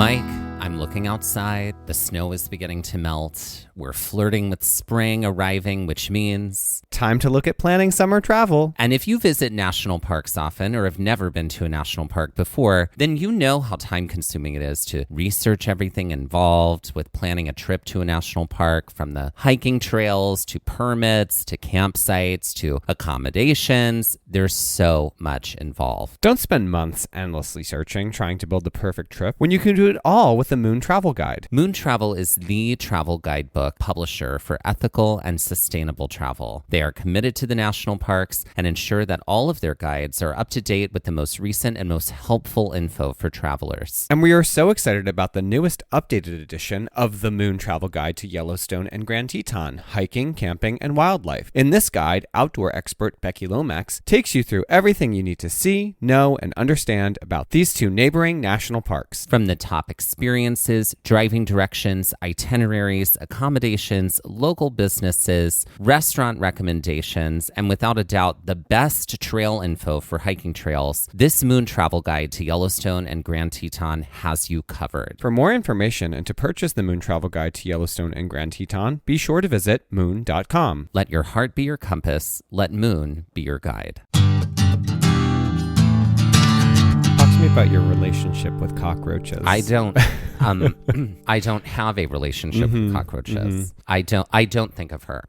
Mike, I'm looking outside. The snow is beginning to melt. We're flirting with spring arriving, which means time to look at planning summer travel. And if you visit national parks often or have never been to a national park before, then you know how time-consuming it is to research everything involved with planning a trip to a national park, from the hiking trails to permits to campsites to accommodations. There's so much involved. Don't spend months endlessly searching, trying to build the perfect trip when you can do it all with the Moon Travel Guide. Moon Travel is the travel guidebook publisher for ethical and sustainable travel. They are committed to the national parks and ensure that all of their guides are up to date with the most recent and most helpful info for travelers. And we are so excited about the newest updated edition of the Moon Travel Guide to Yellowstone and Grand Teton, hiking, camping, and wildlife. In this guide, outdoor expert Becky Lomax takes you through everything you need to see, know, and understand about these two neighboring national parks. From the top experiences, driving directions, itineraries, accommodations, local businesses, restaurant recommendations, and without a doubt, the best trail info for hiking trails, this Moon Travel Guide to Yellowstone and Grand Teton has you covered. For more information and to purchase the Moon Travel Guide to Yellowstone and Grand Teton, be sure to visit moon.com. Let your heart be your compass. Let Moon be your guide. Talk to me about your relationship with cockroaches. I don't have a relationship with cockroaches. I don't think of her.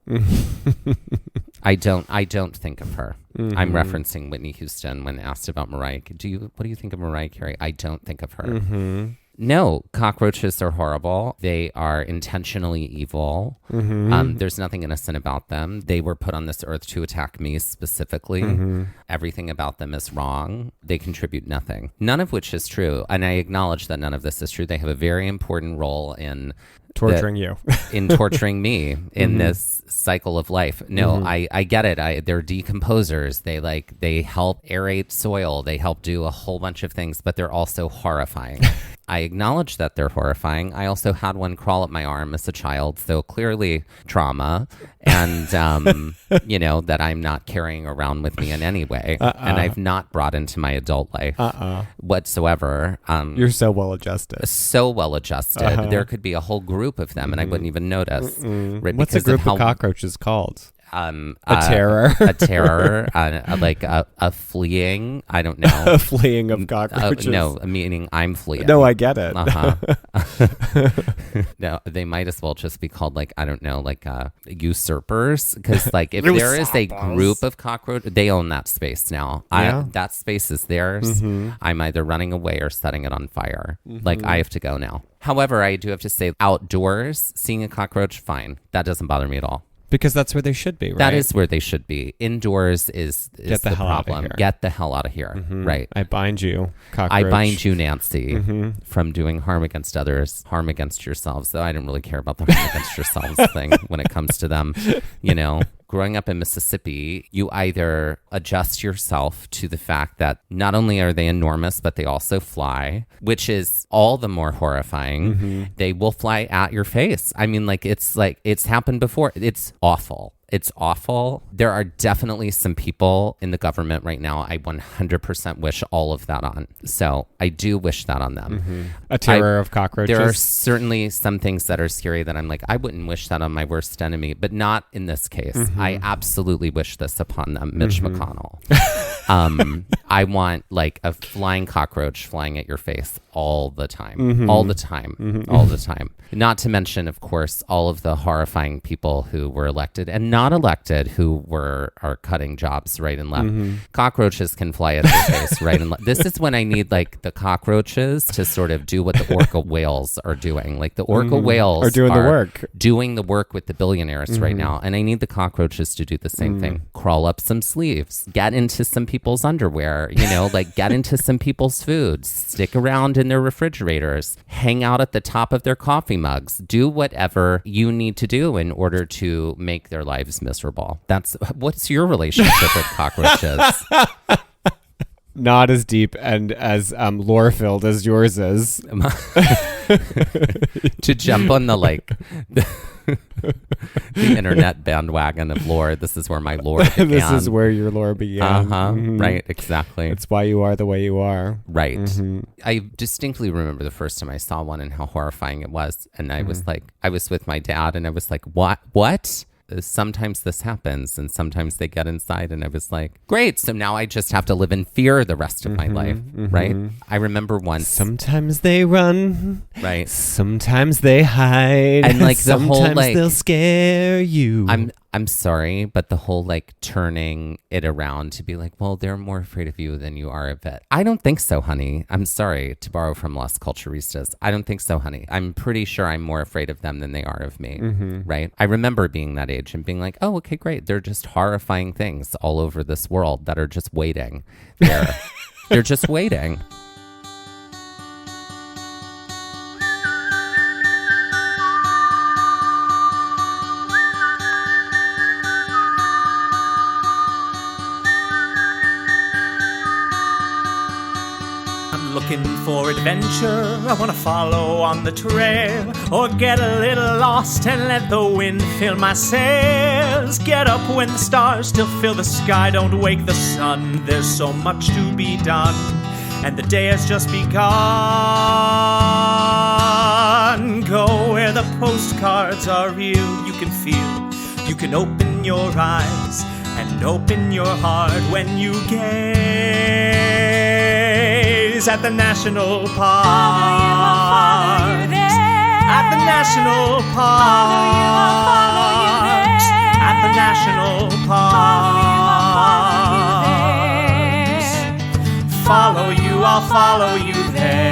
I don't think of her. I'm referencing Whitney Houston when asked about Mariah. What do you think of Mariah Carey? I don't think of her. No, cockroaches are horrible. They are intentionally evil. There's nothing innocent about them. They were put on this earth to attack me specifically. Everything about them is wrong. They contribute nothing. None of which is true. And I acknowledge that none of this is true. They have a very important role in torturing you. In torturing me in this cycle of life. No, I get it. They're decomposers. They help aerate soil. They help do a whole bunch of things, but they're also horrifying. I acknowledge that they're horrifying. I also had one crawl up my arm as a child, so clearly trauma, and that I'm not carrying around with me in any way, and I've not brought into my adult life whatsoever. You're so well adjusted. There could be a whole group of them, and I wouldn't even notice. Right, what's a group of cockroaches called? A terror, like a fleeing. I don't know. A fleeing of cockroaches. No, meaning I'm fleeing. No, I get it. No, they might as well just be called usurpers, because if there is a group of cockroaches, they own that space now. That space is theirs. I'm either running away or setting it on fire. I have to go now. However, I do have to say, outdoors, seeing a cockroach, fine. That doesn't bother me at all. Because that's where they should be, right? That is where they should be. Indoors is Get the hell problem. Out of here. Get the hell out of here. Right. I bind you, cockroach. I bind you, Nancy, from doing harm against others, harm against yourselves. Though I don't really care about the harm against yourselves thing when it comes to them. Growing up in Mississippi, you either adjust yourself to the fact that not only are they enormous, but they also fly, which is all the more horrifying. They will fly at your face. I mean, it's happened before. It's awful. It's awful. There are definitely some people in the government right now I 100% wish all of that on. So I do wish that on them. A terror of cockroaches. There are certainly some things that are scary that I'm like, I wouldn't wish that on my worst enemy, but not in this case. I absolutely wish this upon them, Mitch McConnell. I want a flying cockroach flying at your face all the time, all the time, all the time. Not to mention, of course, all of the horrifying people who were elected and not elected who are cutting jobs right and left. Cockroaches can fly at their face right and left. This is when I need the cockroaches to sort of do what the orca whales are doing. The orca whales are doing the work with the billionaires right now. And I need the cockroaches to do the same thing. Crawl up some sleeves, get into some people's underwear, get into some people's food, stick around in their refrigerators, hang out at the top of their coffee mugs, do whatever you need to do in order to make their lives miserable. What's your relationship with cockroaches? Not as deep and as lore-filled as yours is. To jump on the The internet bandwagon of lore. This is where my lore began. This is where your lore began. Right, exactly. It's why you are the way you are. Right. I distinctly remember the first time I saw one and how horrifying it was. And I was like, I was with my dad and I was like, what? Sometimes this happens and sometimes they get inside. And I was like, great. So now I just have to live in fear the rest of my life. Right. I remember once. Sometimes they run. Right. Sometimes they hide. And like the whole sometimes they'll scare you. I'm sorry, but the whole like turning it around to be like, well, they're more afraid of you than you are of it. I don't think so, honey. I'm sorry to borrow from Las Culturistas. I don't think so, honey. I'm pretty sure I'm more afraid of them than they are of me. Right. I remember being that age and being like, oh, okay, great. They're just horrifying things all over this world that are just waiting there. They're just waiting. Looking for adventure, I want to follow on the trail, or get a little lost and let the wind fill my sails. Get up when the stars still fill the sky, don't wake the sun. There's so much to be done, and the day has just begun. Go where the postcards are real, you can feel, you can open your eyes and open your heart when you gaze at the national park. Follow you there. At the national park. At the national park. Follow you, I'll follow you there.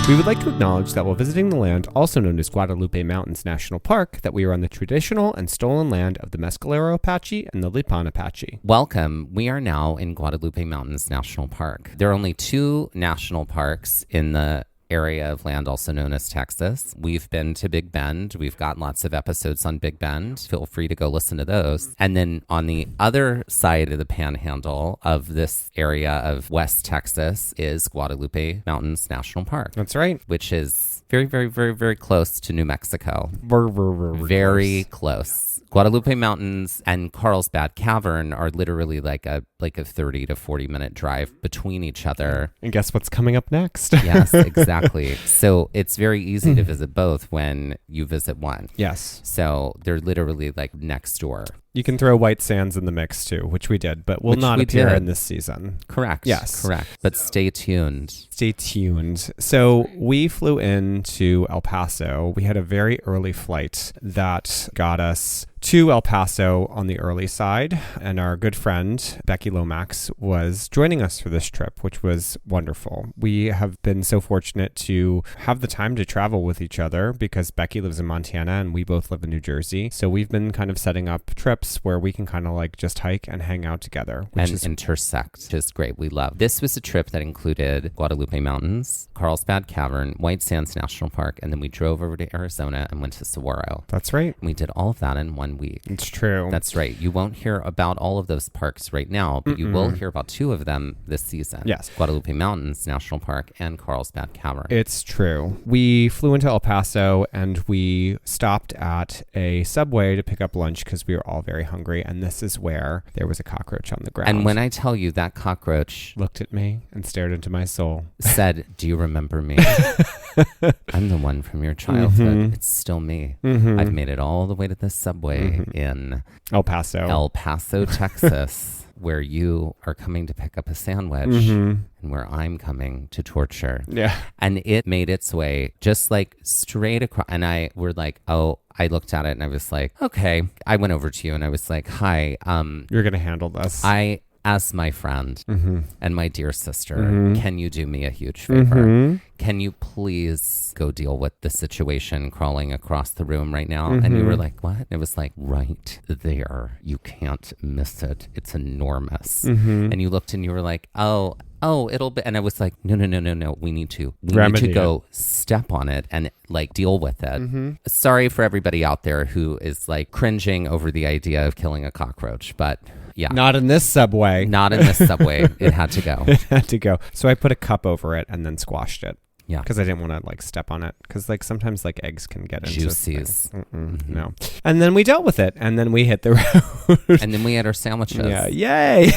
We would like to acknowledge that while visiting the land, also known as Guadalupe Mountains National Park, that we are on the traditional and stolen land of the Mescalero Apache and the Lipan Apache. Welcome. We are now in Guadalupe Mountains National Park. There are only 2 national parks in the area of land also known as Texas. We've been to Big Bend. We've got lots of episodes on Big Bend. Feel free to go listen to those. And then on the other side of the panhandle of this area of West Texas is Guadalupe Mountains National Park. That's right. Which is very, very, very, very close to New Mexico. Very close. Guadalupe Mountains and Carlsbad Cavern are literally like a 30 to 40 minute drive between each other. And guess what's coming up next? Yes, exactly. So it's very easy to visit both when you visit one. Yes. So they're literally like next door. You can throw White Sands in the mix too, which we did, but will not appear in this season. Correct. Yes. Correct. But stay tuned. Stay tuned. So we flew into El Paso. We had a very early flight that got us to El Paso on the early side, and our good friend Becky Lomax was joining us for this trip, which was wonderful. We have been so fortunate to have the time to travel with each other because Becky lives in Montana and we both live in New Jersey. So we've been kind of setting up trips where we can kind of like just hike and hang out together, which is intersect, which is great. We love. This was a trip that included Guadalupe Mountains, Carlsbad Cavern, White Sands National Park, and then we drove over to Arizona and went to Saguaro. That's right. We did all of that in 1 week. It's true. That's right. You won't hear about all of those parks right now, but you will hear about 2 of them this season. Yes. Guadalupe Mountains National Park and Carlsbad Cavern. It's true. We flew into El Paso and we stopped at a Subway to pick up lunch because we were all very hungry. And this is where there was a cockroach on the ground. And when I tell you that cockroach looked at me and stared into my soul, said, "Do you remember me? I'm the one from your childhood. It's still me. I've made it all the way to the Subway in El Paso, Texas, where you are coming to pick up a sandwich and where I'm coming to torture." Yeah. And it made its way just like straight across. And I looked at it and I was like, okay. I went over to you and I was like, hi. You're going to handle this. As my friend and my dear sister, can you do me a huge favor? Can you please go deal with the situation crawling across the room right now? And you were like, what? And it was like, right there. You can't miss it. It's enormous. And you looked and you were like, oh, it'll be. And I was like, no. We need to go step on it and like deal with it. Sorry for everybody out there who is like cringing over the idea of killing a cockroach, but Yeah. Not in this subway. Not in this subway. It had to go. It had to go. So I put a cup over it and then squashed it. Yeah. Because I didn't want to like step on it. Because like sometimes like eggs can get into Juices. No. And then we dealt with it. And then we hit the road. And then we had our sandwiches. Yeah. Yay.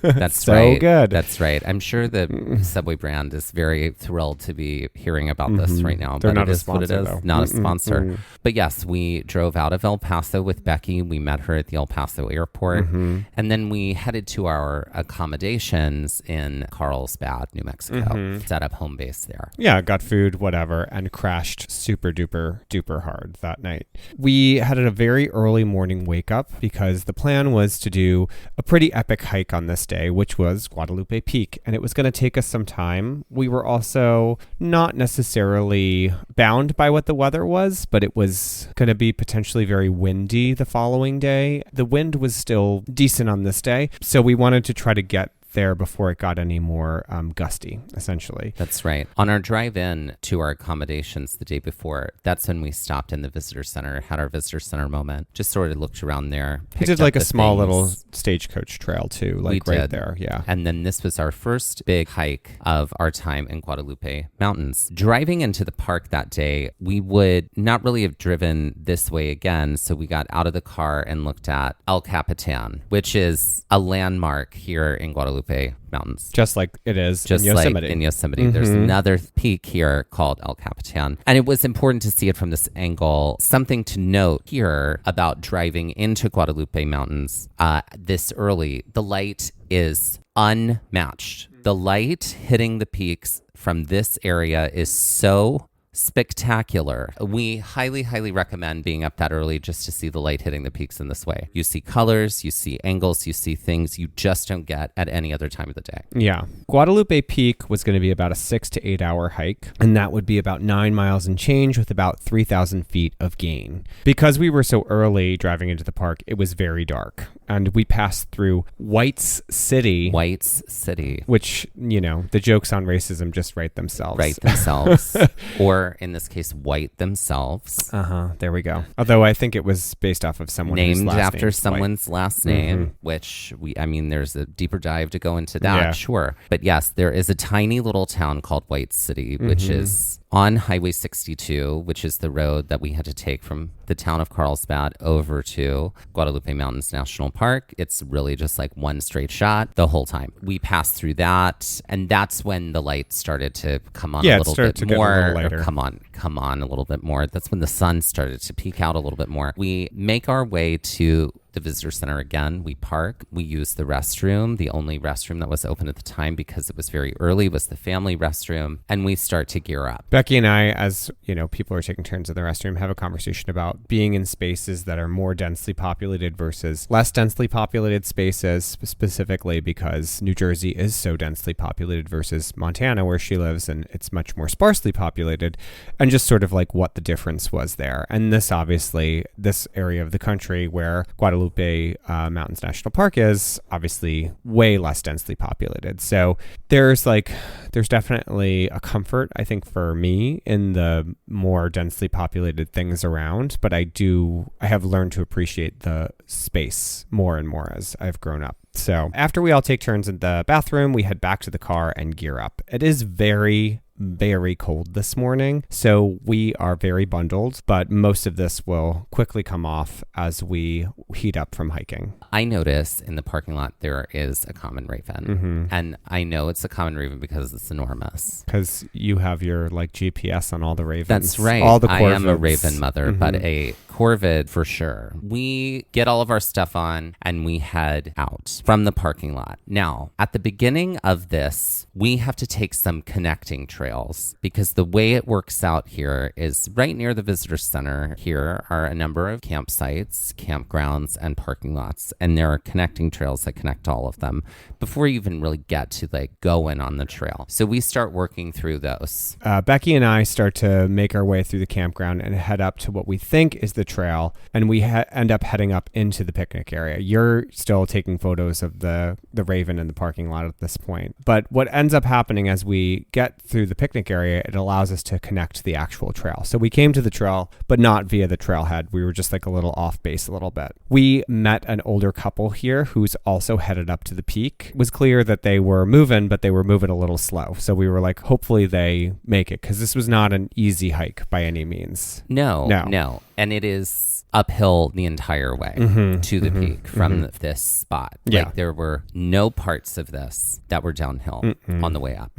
That's so right. good. That's right. I'm sure the Subway brand is very thrilled to be hearing about this right now. They're but not it a is what it sponsor, is. though. Not a sponsor. But yes, we drove out of El Paso with Becky. We met her at the El Paso airport. And then we headed to our accommodations in Carlsbad, New Mexico. Set up home base there. Yeah, got food, whatever, and crashed super duper hard that night. We had a very early morning wake up because the plan was to do a pretty epic hike on this day, which was Guadalupe Peak, and it was going to take us some time. We were also not necessarily bound by what the weather was, but it was going to be potentially very windy the following day. The wind was still decent on this day, so we wanted to try to get there before it got any more gusty, essentially. That's right. On our drive in to our accommodations the day before, that's when we stopped in the visitor center, had our visitor center moment, just sort of looked around there. We did like a small little stagecoach trail too, like we right did. there. Yeah. And then this was our first big hike of our time in Guadalupe Mountains. Driving into the park that day, we would not really have driven this way again. So we got out of the car and looked at El Capitan, which is a landmark here in Guadalupe Mountains. Just like it is Just in Yosemite. like in Yosemite. There's another peak here called El Capitan. And it was important to see it from this angle. Something to note here about driving into Guadalupe Mountains this early, the light is unmatched. The light hitting the peaks from this area is so spectacular. We highly recommend being up that early just to see the light hitting the peaks in this way. You see colors, you see angles, you see things you just don't get at any other time of the day. Yeah. Guadalupe Peak was going to be about a 6 to 8 hour hike, and that would be about 9 miles and change with about 3,000 feet of gain. Because we were so early driving into the park, it was very dark. And we passed through White's City. Which, you know, the jokes on racism just write themselves. Or in this case, white themselves. There we go. Although I think it was based off of someone named whose last after name is someone's last name, which there's a deeper dive to go into that, sure. But yes, there is a tiny little town called White City, which is on Highway 62, which is the road that we had to take from the town of Carlsbad over to Guadalupe Mountains National Park. It's really just like one straight shot the whole time. We passed through that, and that's when the light started to come on a little bit more. Come on a little bit more. That's when the sun started to peek out a little bit more. We make our way to the visitor center again. We park. We use the restroom. The only restroom that was open at the time because it was very early was the family restroom, and we start to gear up. Becky and I, as you know, people are taking turns in the restroom, have a conversation about being in spaces that are more densely populated versus less densely populated spaces, specifically because New Jersey is so densely populated versus Montana, where she lives, and it's much more sparsely populated, and just sort of like what the difference was there. And this area of the country where Guadalupe Mountains National Park is obviously way less densely populated. So there's definitely a comfort, I think, for me in the more densely populated things around, but I have learned to appreciate the space more and more as I've grown up. So after we all take turns in the bathroom, we head back to the car and gear up. It is very cold this morning, so we are very bundled, but most of this will quickly come off as we heat up from hiking. I notice in the parking lot there is a common raven, and I know it's a common raven because it's enormous. Because you have your GPS on all the ravens. That's right. All the corvids. I am a raven mother, but a corvid for sure. We get all of our stuff on and we head out from the parking lot. Now, at the beginning of this, we have to take some connecting trails because the way it works out here is right near the visitor center. Here are a number of campsites, campgrounds, and parking lots, and there are connecting trails that connect all of them before you even really get to going on the trail. So we start working through those. Becky and I start to make our way through the campground and head up to what we think is the trail, and we end up heading up into the picnic area. You're still taking photos of the raven in the parking lot at this point, but what ends up happening as we get through the picnic area, it allows us to connect to the actual trail. So we came to the trail, but not via the trailhead. We were just like a little off base a little bit. We met an older couple here who's also headed up to the peak. It was clear that they were moving, but they were moving a little slow. So we were like, hopefully they make it, because this was not an easy hike by any means. No. And it is uphill the entire way to the peak from this spot. Yeah. Like there were no parts of this that were downhill on the way up.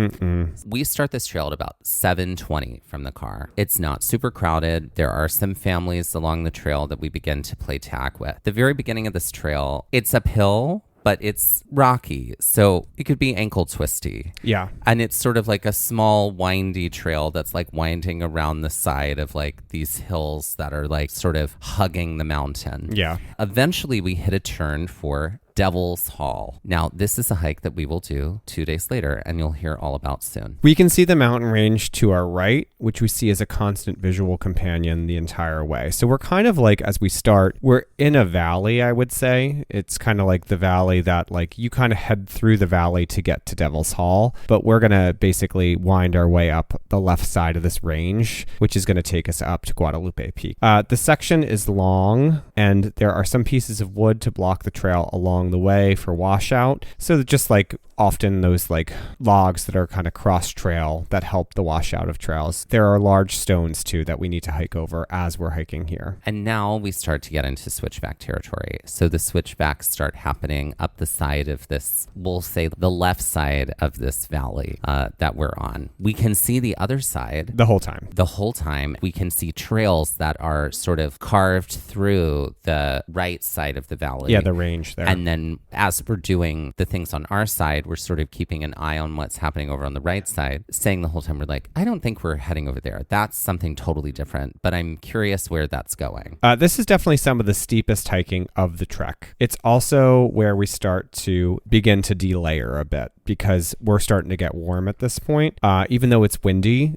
We start this trail at about 7:20 from the car. It's not super crowded. There are some families along the trail that we begin to play tag with. The very beginning of this trail, it's uphill, but it's rocky, so it could be ankle twisty. Yeah. And it's sort of like a small windy trail that's like winding around the side of like these hills that are like sort of hugging the mountain. Yeah. Eventually we hit a turn for Devil's Hall. Now, this is a hike that we will do 2 days later, and you'll hear all about soon. We can see the mountain range to our right, which we see as a constant visual companion the entire way. So we're kind of like, as we start, we're in a valley, I would say. It's kind of like the valley that like you kind of head through the valley to get to Devil's Hall, but we're going to basically wind our way up the left side of this range, which is going to take us up to Guadalupe Peak. The section is long, and there are some pieces of wood to block the trail along the way for washout. So just like often those like logs that are kind of cross trail that help the washout of trails. There are large stones too that we need to hike over as we're hiking here. And now we start to get into switchback territory. So the switchbacks start happening up the side of this, we'll say the left side of this valley that we're on. We can see the other side. The whole time. The whole time. We can see trails that are sort of carved through the right side of the valley. Yeah, the range there. And then as we're doing the things on our side, we're sort of keeping an eye on what's happening over on the right side, saying the whole time, we're like, I don't think we're heading over there. That's something totally different, but I'm curious where that's going. This is definitely some of the steepest hiking of the trek. It's also where we start to begin to delayer a bit because we're starting to get warm at this point. Even though it's windy,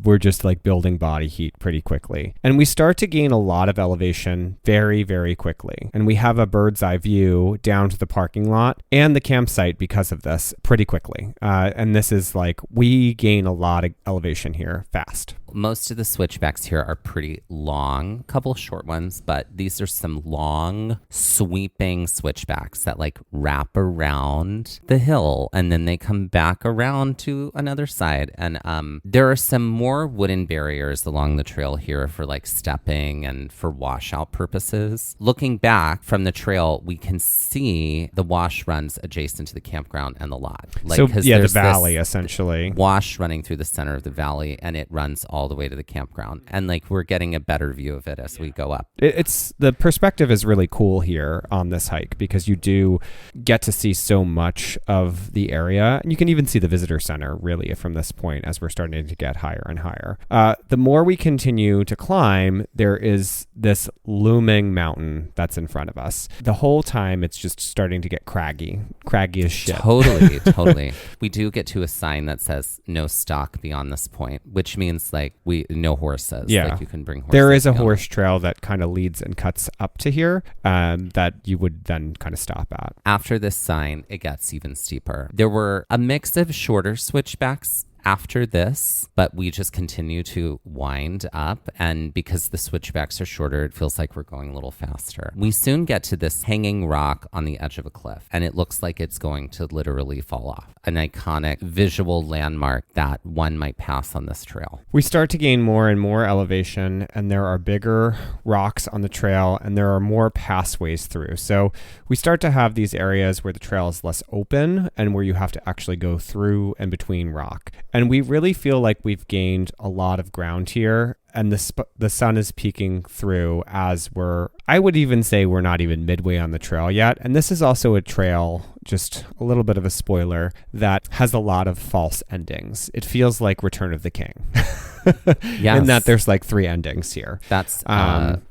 we're just like building body heat pretty quickly. And we start to gain a lot of elevation very, very quickly. And we have a bird's eye view down to the parking lot and the campsite because of this pretty quickly. And this is like, we gain a lot of elevation here fast. Most of the switchbacks here are pretty long, a couple short ones, but these are some long sweeping switchbacks that like wrap around the hill and then they come back around to another side. And there are some more wooden barriers along the trail here for like stepping and for washout purposes. Looking back from the trail, we can see the wash runs adjacent to the campground and the lot. Like, so yeah, the there's valley this essentially. Wash running through the center of the valley and it runs all the way to the campground. And like we're getting a better view of it as we go up. It's the perspective is really cool here on this hike because you do get to see so much of the area. And you can even see the visitor center really from this point as we're starting to get higher and higher. The more we continue to climb, there is this looming mountain that's in front of us. The whole time it's just starting to get craggy as shit. Totally. We do get to a sign that says no stock beyond this point, which means like no horses. Yeah. Like you can bring horses. There is a beyond. horse trail that kind of leads and cuts up to here that you would then kind of stop at. After this sign, it gets even steeper. There were a mix of shorter switchbacks after this, but we just continue to wind up, and because the switchbacks are shorter, it feels like we're going a little faster. We soon get to this hanging rock on the edge of a cliff, and it looks like it's going to literally fall off. An iconic visual landmark that one might pass on this trail. We start to gain more and more elevation, and there are bigger rocks on the trail, and there are more passways through. So we start to have these areas where the trail is less open and where you have to actually go through and between rock. And we really feel like we've gained a lot of ground here, and the sun is peeking through as I would even say we're not even midway on the trail yet. And this is also a trail, just a little bit of a spoiler, that has a lot of false endings. It feels like Return of the King. Yes. In that there's like 3 endings here. That's a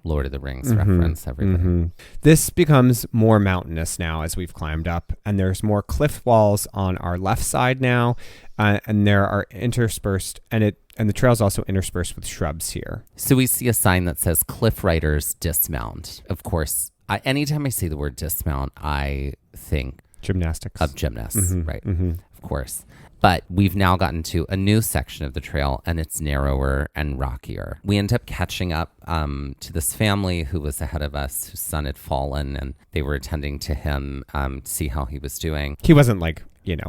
Lord of the Rings reference, everybody. Mm-hmm. This becomes more mountainous now as we've climbed up, and there's more cliff walls on our left side now, and there are interspersed, and the trail's also interspersed with shrubs here. So we see a sign that says Cliff Riders Dismount. Of course, anytime I see the word dismount, I think Gymnastics. of gymnasts, right? Mm-hmm. Of course. But we've now gotten to a new section of the trail, and it's narrower and rockier. We end up catching up to this family who was ahead of us, whose son had fallen, and they were attending to him to see how he was doing. He wasn't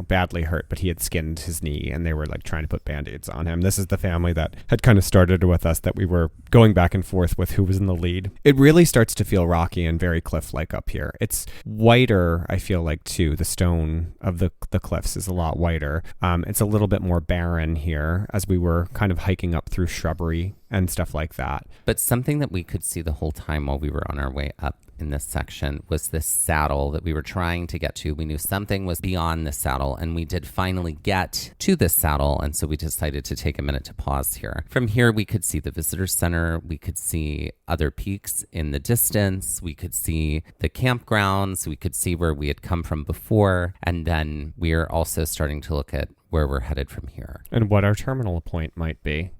badly hurt, but he had skinned his knee and they were trying to put band-aids on him. This is the family that had kind of started with us, that we were going back and forth with who was in the lead. It really starts to feel rocky and very cliff-like up here. It's whiter, I feel like, too. The stone of the cliffs is a lot whiter. It's a little bit more barren here as we were kind of hiking up through shrubbery and stuff like that. But something that we could see the whole time while we were on our way up in this section was this saddle that we were trying to get to. We knew something was beyond the saddle, and we did finally get to this saddle, and so we decided to take a minute to pause here. From here, we could see the visitor center. We could see other peaks in the distance. We could see the campgrounds. We could see where we had come from before, and then we're also starting to look at where we're headed from here. And what our terminal point might be.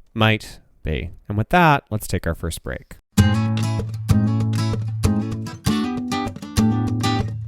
And with that, let's take our first break.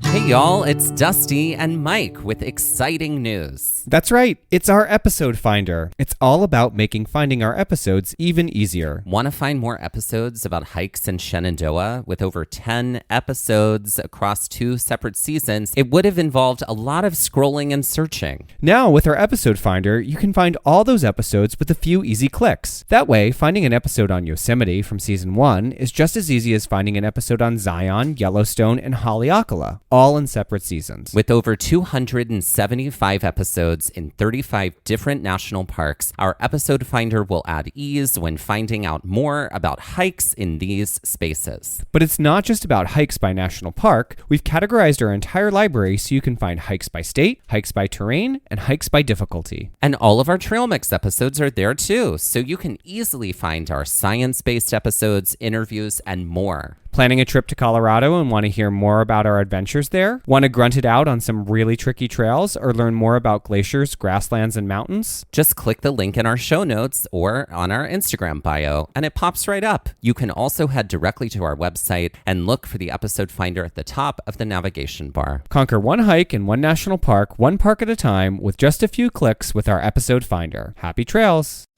Hey y'all, it's Dusty and Mike with exciting news. That's right, it's our episode finder. It's all about making finding our episodes even easier. Want to find more episodes about hikes in Shenandoah? With over 10 episodes across 2 separate seasons, it would have involved a lot of scrolling and searching. Now, with our episode finder, you can find all those episodes with a few easy clicks. That way, finding an episode on Yosemite from season 1 is just as easy as finding an episode on Zion, Yellowstone, and Haleakala, all in separate seasons. With over 275 episodes in 35 different national parks, our episode finder will add ease when finding out more about hikes in these spaces. But it's not just about hikes by national park. We've categorized our entire library so you can find hikes by state, hikes by terrain, and hikes by difficulty. And all of our Trail Mix episodes are there too, so you can easily find our science-based episodes, interviews, and more. Planning a trip to Colorado and want to hear more about our adventures there? Want to grunt it out on some really tricky trails or learn more about glaciers, grasslands, and mountains? Just click the link in our show notes or on our Instagram bio, and it pops right up. You can also head directly to our website and look for the episode finder at the top of the navigation bar. Conquer one hike in one national park, one park at a time, with just a few clicks with our episode finder. Happy trails!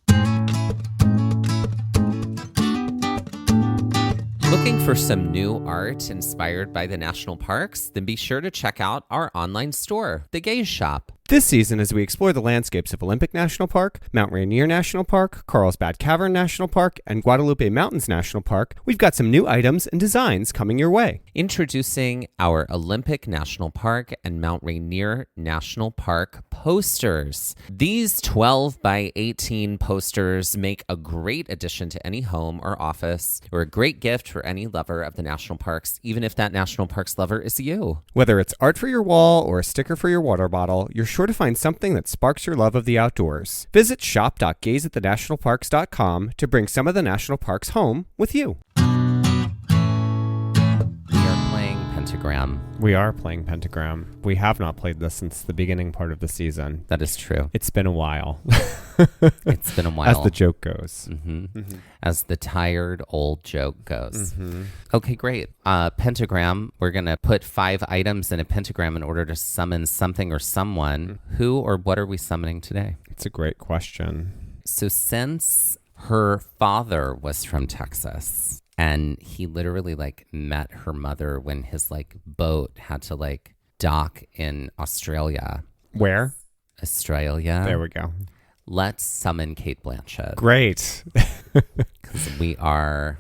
Looking for some new art inspired by the national parks? Then be sure to check out our online store, The Gaze Shop. This season, as we explore the landscapes of Olympic National Park, Mount Rainier National Park, Carlsbad Cavern National Park, and Guadalupe Mountains National Park, we've got some new items and designs coming your way. Introducing our Olympic National Park and Mount Rainier National Park posters. These 12 by 18 posters make a great addition to any home or office, or a great gift for any lover of the national parks, even if that national parks lover is you. Whether it's art for your wall or a sticker for your water bottle, you're sure to find something that sparks your love of the outdoors. Visit shop.gazeatthenationalparks.com to bring some of the national parks home with you. We are playing Pentagram. We are playing Pentagram. We have not played this since the beginning part of the season. That is true. It's been a while. It's been a while. As the joke goes. Mm-hmm. Mm-hmm. As the tired old joke goes. Mm-hmm. Okay, great. Pentagram. We're going to put 5 items in a pentagram in order to summon something or someone. Mm-hmm. Who or what are we summoning today? It's a great question. So since her father was from Texas, and he literally met her mother when his boat had to dock in Australia. Where? Australia. There we go. Let's summon Cate Blanchett. Great. Because we are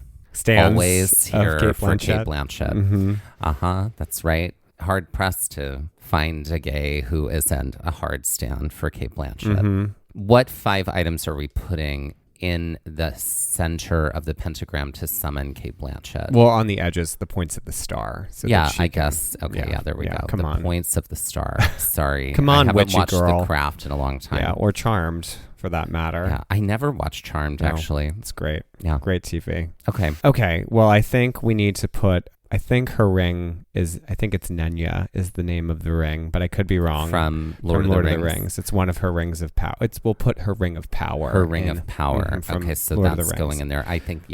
always here for Cate Blanchett. Mm-hmm. That's right. Hard pressed to find a gay who isn't a hard stand for Cate Blanchett. Mm-hmm. What 5 items are we putting in the center of the pentagram to summon Cate Blanchett? Well, on the edges, the points of the star. So I guess. Okay, yeah, there we go. Come on. Points of the star. Sorry. Come on, I haven't watched girl. The Craft in a long time. Yeah, or Charmed, for that matter. Yeah, I never watched Charmed, actually. It's great. Yeah. Great TV. Okay. Well, I think we need to put... I think her ring is, I think it's Nenya is the name of the ring, but I could be wrong. From Lord of the Rings. It's one of her rings of power. We'll put her ring of power. Her ring of power. Okay, so Lord that's going in there. I think,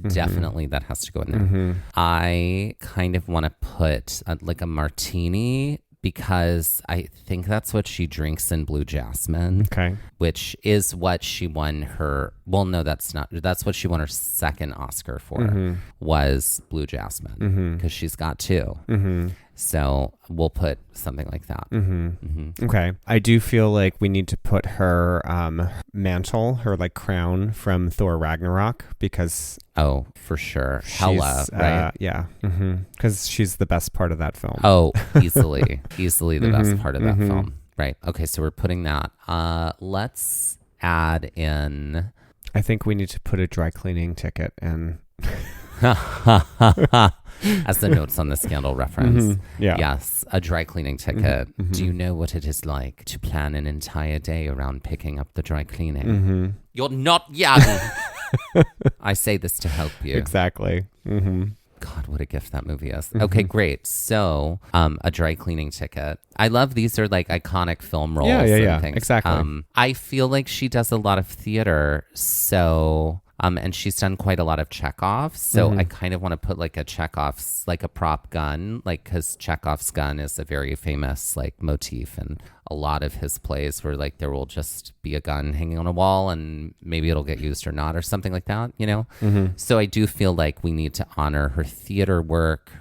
definitely that has to go in there. Mm-hmm. I kind of want to put a martini because I think that's what she drinks in Blue Jasmine. Okay. Which is what she won her. Well, no, that's not. That's what she won her second Oscar for. Was Blue Jasmine, because she's got two. So we'll put something like that. Okay. I do feel like we need to put her mantle, her like crown from Thor Ragnarok, because Oh, for sure. Hela, she's, right? Yeah. Because she's the best part of that film. Oh, easily the best part of that film. Right. Okay, so we're putting that. Let's add in. I think we need to put a dry cleaning ticket in. As the notes on the Scandal reference. Yeah. Yes, a dry cleaning ticket. Do you know what it is like to plan an entire day around picking up the dry cleaning? You're not young. I say this to help you. Exactly. God, what a gift that movie is. Okay, great. So, a dry cleaning ticket. I love these are like iconic film roles. Yeah. Things. Exactly. I feel like she does a lot of theater, so and she's done quite a lot of Chekhov's. So I kind of want to put like a Chekhov's, like a prop gun, like because Chekhov's gun is a very famous like motif in a lot of his plays, where like there will just be a gun hanging on a wall and maybe it'll get used or not or something like that, you know? So I do feel like we need to honor her theater work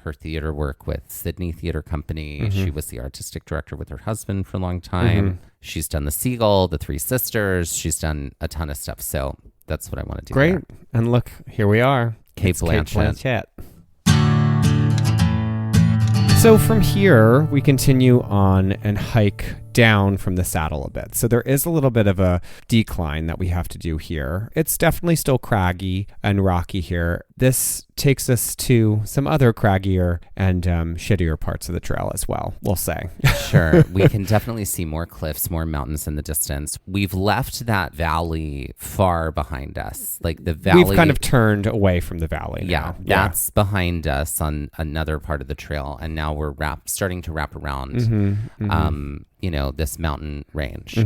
with Sydney Theater Company. She was the artistic director with her husband for a long time. She's done The Seagull, The Three Sisters. She's done a ton of stuff. So that's what I want to do. Great. there. And look, here we are. Kate It's Blanchett. So from here, we continue on and hike down from the saddle a bit. So there is a little bit of a decline that we have to do here. It's definitely still craggy and rocky here. This takes us to some other craggier and shittier parts of the trail as well, we'll say. Sure. We can definitely see more cliffs, more mountains in the distance. We've left that valley far behind us. Like the valley. We've kind of turned away from the valley Yeah, now. that's behind us on another part of the trail. And now we're starting to wrap around, this mountain range.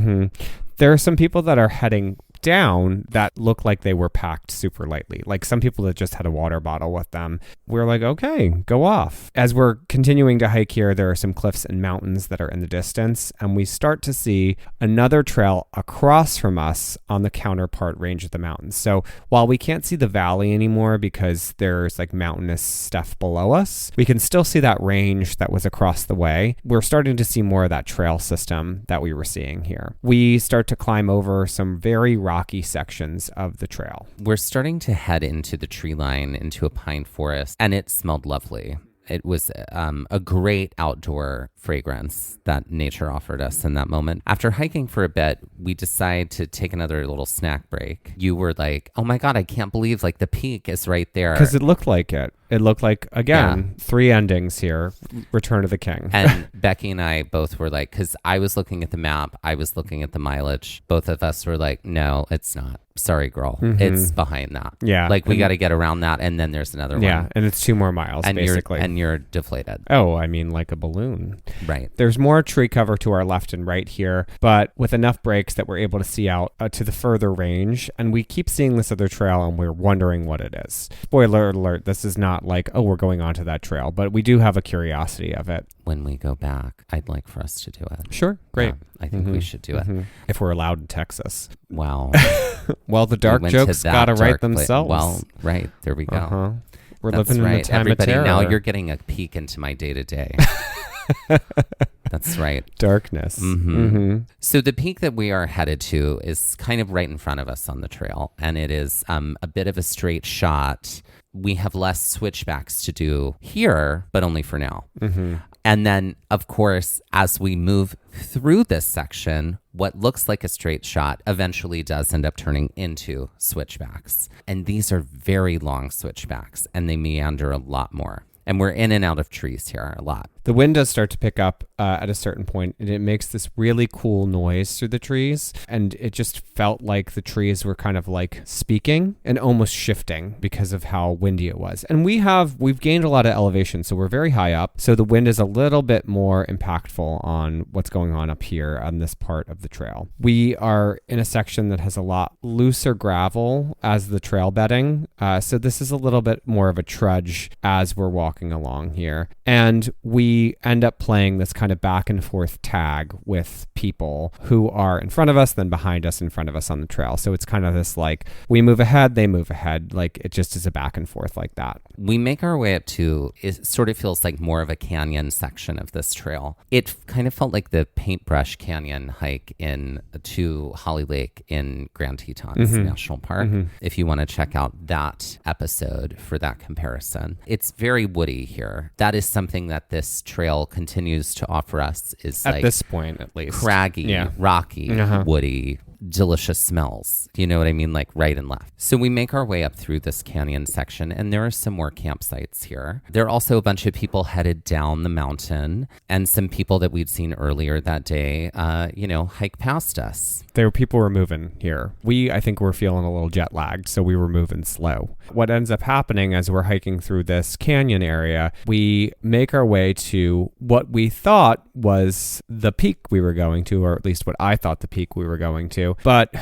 There are some people that are heading down that look like they were packed super lightly. Like some people that just had a water bottle with them. We're like, okay, go off. As we're continuing to hike here, there are some cliffs and mountains that are in the distance, and we start to see another trail across from us on the counterpart range of the mountains. So while we can't see the valley anymore because there's like mountainous stuff below us, we can still see that range that was across the way. We're starting to see more of that trail system that we were seeing here. We start to climb over some very rocky sections of the trail. We're starting to head into the tree line, into a pine forest, and it smelled lovely. It was a great outdoor fragrance that nature offered us in that moment. After hiking for a bit, we decided to take another little snack break. You were like, oh my God, I can't believe like the peak is right there. Because it looked like it. It looked like, again, three endings here. Return of the King. And Becky and I both were like, because I was looking at the map, I was looking at the mileage. Both of us were like, no, it's not. Sorry, girl. It's behind that. Yeah. Like we got to get around that. And then there's another one. Yeah. And it's 2 more miles, And basically. you're deflated. Oh, I mean, like a balloon. Right. There's more tree cover to our left and right here, but with enough breaks that we're able to see out to the further range. And we keep seeing this other trail and we're wondering what it is. Spoiler alert, this is not like, oh, we're going onto that trail, but we do have a curiosity of it. When we go back, I'd like for us to do it. Sure. Great. Yeah, I think we should do it. If we're allowed in Texas. Wow. Well, the dark jokes got to write themselves. Well, right. There we go. We're That's living right. in a time Everybody, of terror. now you're getting a peek into my day-to-day. That's right. Darkness. So the peak that we are headed to is kind of right in front of us on the trail, and it is a bit of a straight shot. We have less switchbacks to do here, but only for now. And then, of course, as we move through this section, what looks like a straight shot eventually does end up turning into switchbacks. And these are very long switchbacks, and they meander a lot more. And we're in and out of trees here a lot. The wind does start to pick up at a certain point, and it makes this really cool noise through the trees. And it just felt like the trees were kind of like speaking and almost shifting because of how windy it was. And we've gained a lot of elevation, so we're very high up. So the wind is a little bit more impactful on what's going on up here on this part of the trail. We are in a section that has a lot looser gravel as the trail bedding. So this is a little bit more of a trudge as we're walking along here. And we we end up playing this kind of back and forth tag with people who are in front of us, then behind us, in front of us on the trail. So it's kind of this like, we move ahead, they move ahead. Like it just is a back and forth like that. We make our way up to, it sort of feels like more of a canyon section of this trail. It kind of felt like the Paintbrush Canyon hike to Holly Lake in Grand Tetons National Park. If you want to check out that episode for that comparison. It's very woody here. That is something that this trail continues to offer us, is At like this point, at least. craggy, rocky, woody, delicious smells. You know what I mean? Like right and left. So we make our way up through this canyon section, and there are some more campsites here. There are also a bunch of people headed down the mountain, and some people that we'd seen earlier that day, hike past us. People were moving here. I think we're feeling a little jet lagged, so we were moving slow. What ends up happening as we're hiking through this canyon area, we make our way to what we thought was the peak we were going to, or at least what I thought the peak we were going to. But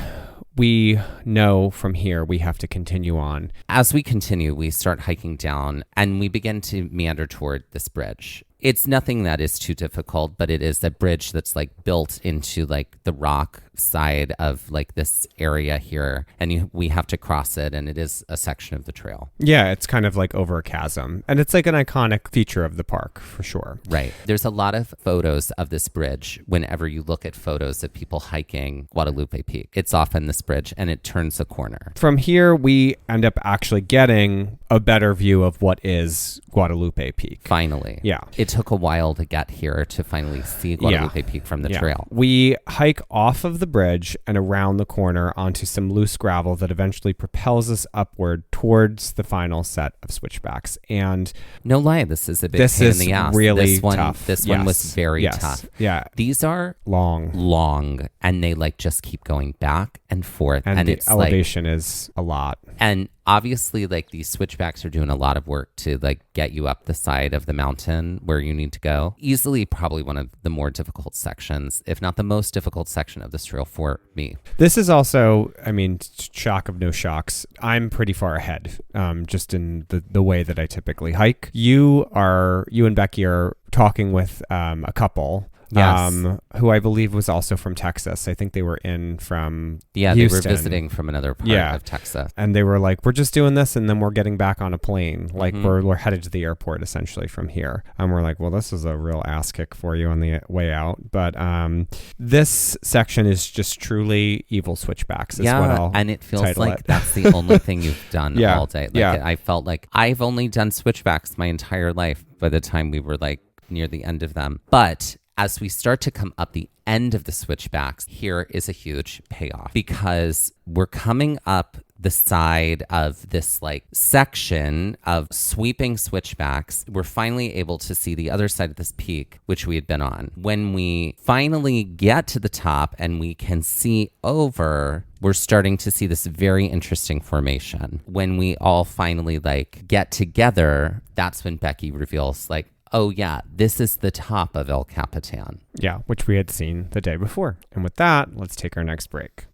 we know from here we have to continue on. As we continue, we start hiking down and we begin to meander toward this bridge. It's nothing that is too difficult, but it is a bridge that's like built into like the rock side of like this area here, and we have to cross it, and it is a section of the trail. Yeah, it's kind of like over a chasm, and it's like an iconic feature of the park for sure. Right. There's a lot of photos of this bridge. Whenever you look at photos of people hiking Guadalupe Peak, it's often this bridge, and it turns a corner. From here, we end up actually getting a better view of what is Guadalupe Peak. Finally. Yeah. It took a while to get here to finally see Guadalupe Peak from the trail. We hike off of the bridge and around the corner onto some loose gravel that eventually propels us upward towards the final set of switchbacks. And no lie, this is a big pain in the ass. Really this one, tough. This one was very tough. Yeah. These are long, and they like just keep going back and forth. And the it's elevation is a lot. And obviously, like, these switchbacks are doing a lot of work to like get you up the side of the mountain where you need to go. Easily probably one of the more difficult sections, if not the most difficult section of this trail for me. This is also, I mean, shock of no shocks, I'm pretty far ahead, just in the way that I typically hike. You and Becky are talking with a couple. Yes. Who I believe was also from Texas. I think they were in from Houston. They were visiting from another part Yeah. of Texas. And they were like, we're just doing this and then we're getting back on a plane. Like we're headed to the airport essentially from here. And we're like, well, this is a real ass kick for you on the way out. But this section is just truly evil switchbacks is what I'll and it feels title like it. that's the only thing you've done all day. Like, I felt like I've only done switchbacks my entire life by the time we were like near the end of them. But as we start to come up the end of the switchbacks, here is a huge payoff because we're coming up the side of this like section of sweeping switchbacks. We're finally able to see the other side of this peak, which we had been on. When we finally get to the top and we can see over, we're starting to see this very interesting formation. When we all finally like get together, that's when Becky reveals like, oh yeah, this is the top of El Capitan. Yeah, which we had seen the day before. And with that, let's take our next break.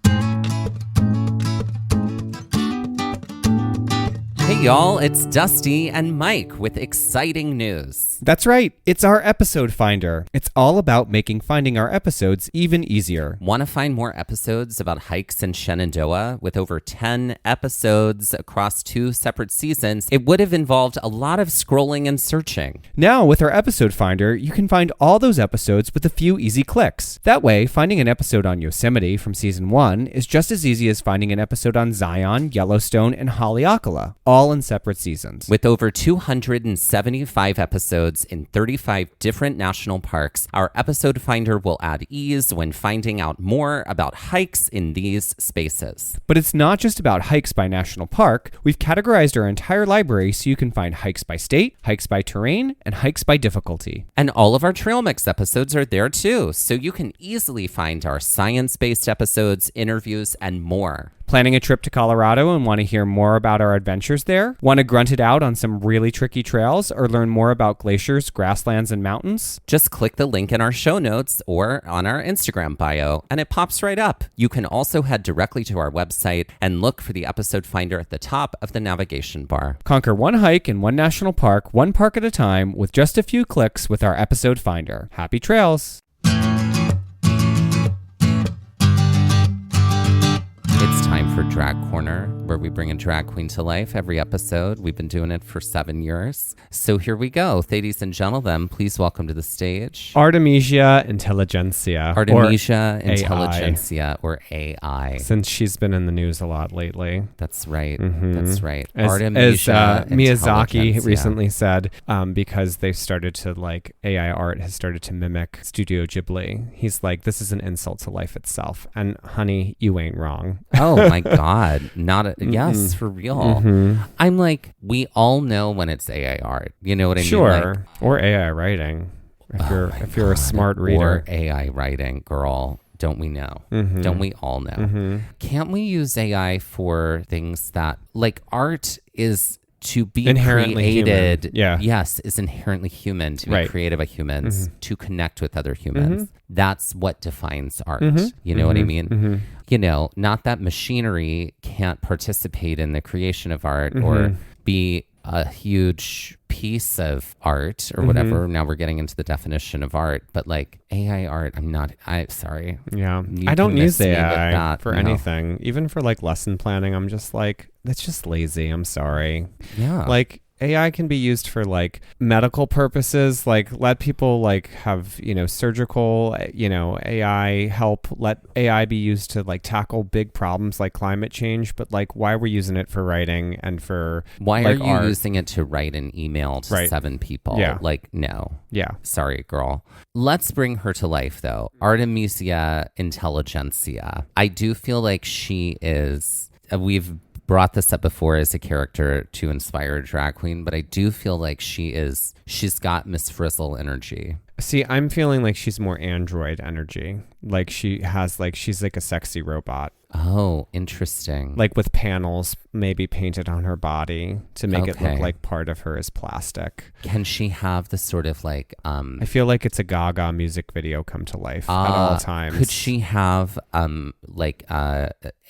Hey y'all, it's Dusty and Mike with exciting news. That's right. It's our episode finder. It's all about making finding our episodes even easier. Want to find more episodes about hikes in Shenandoah? With over 10 episodes across 2 separate seasons, it would have involved a lot of scrolling and searching. Now, with our episode finder, you can find all those episodes with a few easy clicks. That way, finding an episode on Yosemite from season 1 is just as easy as finding an episode on Zion, Yellowstone, and Haleakala, all in separate seasons. With over 275 episodes in 35 different national parks, our episode finder will add ease when finding out more about hikes in these spaces. But it's not just about hikes by national park. We've categorized our entire library so you can find hikes by state, hikes by terrain, and hikes by difficulty. And all of our Trail Mix episodes are there too, so you can easily find our science-based episodes, interviews, and more. Planning a trip to Colorado and want to hear more about our adventures there? Want to grunt it out on some really tricky trails or learn more about glaciers, grasslands, and mountains? Just click the link in our show notes or on our Instagram bio, and it pops right up. You can also head directly to our website and look for the episode finder at the top of the navigation bar. Conquer one hike in one national park, one park at a time, with just a few clicks with our episode finder. Happy trails! It's time for Drag Corner, where we bring a drag queen to life every episode. We've been doing it for 7 years. So here we go. Ladies and gentlemen, please welcome to the stage Artemisia Intelligentsia. Artemisia or Intelligentsia, or AI. Since she's been in the news a lot lately. That's right. That's right. As Artemisia Miyazaki Intelligentsia. recently said, because they've started to AI art has started to mimic Studio Ghibli. He's like, this is an insult to life itself. And honey, you ain't wrong. Oh my God. Yes, for real. I'm like, we all know when it's AI art. You know what I mean? Sure. Or AI writing. If you're a smart reader. Or AI writing, girl. Don't we know? Don't we all know? Can't we use AI for things that, like, art is to be inherently created? Human. Yeah. Yes, is inherently human, to be Right. created by humans, to connect with other humans. That's what defines art. Mm-hmm. You know what I mean? You know, not that machinery can't participate in the creation of art or be a huge piece of art or whatever. Now we're getting into the definition of art, but like AI art, I'm sorry. Yeah. You I don't can use miss me with AI that, for you know? anything. Even for like lesson planning, I'm just like, that's just lazy. I'm sorry. Yeah. Like AI can be used for like medical purposes, like let people like have, surgical, AI help, let AI be used to like tackle big problems like climate change. But like, why are we using it for writing and for Why like, are you art? using it to write an email to Right. 7 people? Yeah. Like, no. Yeah. Sorry, girl. Let's bring her to life, though. Artemisia Intelligentsia. I do feel like she is, we've brought this up before as a character to inspire a drag queen, but I do feel like she's got Miss Frizzle energy. See, I'm feeling like she's more android energy. Like she's like a sexy robot. Oh, interesting. Like with panels maybe painted on her body to make it look Okay. like part of her is plastic. Can she have the sort of like I feel like it's a Gaga music video come to life at all times. Could she have